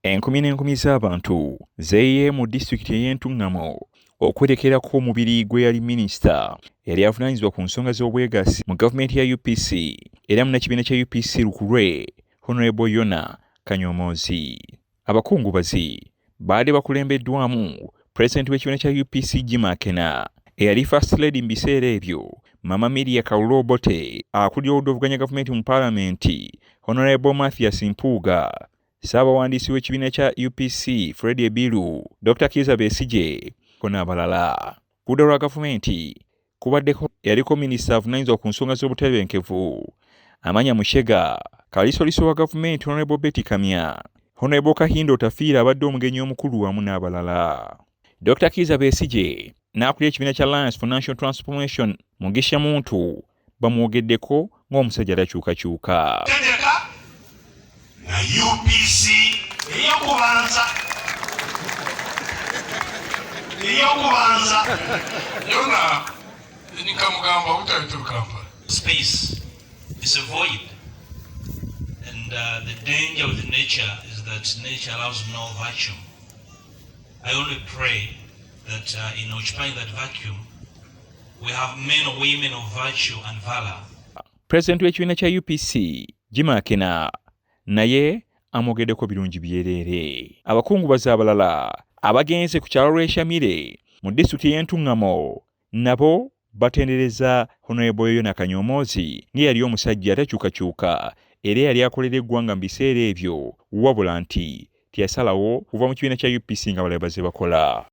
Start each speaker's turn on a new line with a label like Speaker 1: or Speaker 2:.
Speaker 1: Enkumi n'enkumi z'abantu zeeyiye mu disitulikiti ey'Entungamo okwerekerako omubiri gwe yali minisita yali avunaanyizibwa ku nsonga z'obwegassi mu gavumenti ya UPC era munnakibiina kya UPC lukulwe Honorable Yona Kanyomozi. Abakungubazi baali bakulembeddwamu Pulezidenti w'ekibiina kya UPC Akena eyali First Lady mu biseera ebyo Mama Media Kawulobote akulira obudovuganya gavumenti mu Paalamenti Honorable Mpuuga Ssaabawandiisi w'ekibiina kya UPC Fred Ebiru, Dr. Besigye n'abalala. Ku ludda lwa gavumenti kubaddeko yaliko minisita avunaanyizibwa ku nsonga z'obutebenkevu Amanya Mushega, Kalisoliso wa gavumenti Honorable Betty Kamya, Honorable Kahindo Tafiira abadde omugenyi omukulu wamu n'abalala. Dr. Besigye n'akulira ekibiina kya Alliance for National Transformation Muntu bamwogeddeko ng'omusajja takyukakyuka.
Speaker 2: Na UPC eyokubanza Yona nikamugamba utayitukamba.
Speaker 3: Space is a void, and the danger with nature is that nature allows no vacuum. I only pray that in occupying that vacuum we have men or women of virtue and valor.
Speaker 1: President w'ekibiina kya UPC Akena naye amwogeddeko birungi byereere. Abakungubazi abalala abagenze ku kyalo lw'Eshamire mu disitulikiti y'Entungamo nabo batendereza Honorable Yona Kanyomozi ng'eyali omusajja atakyukakyuka era yali akolera eggwanga mu biseera ebyo wabula nti teyasalawo kuva mu kibiina kya UPC nga balala bazze bakola.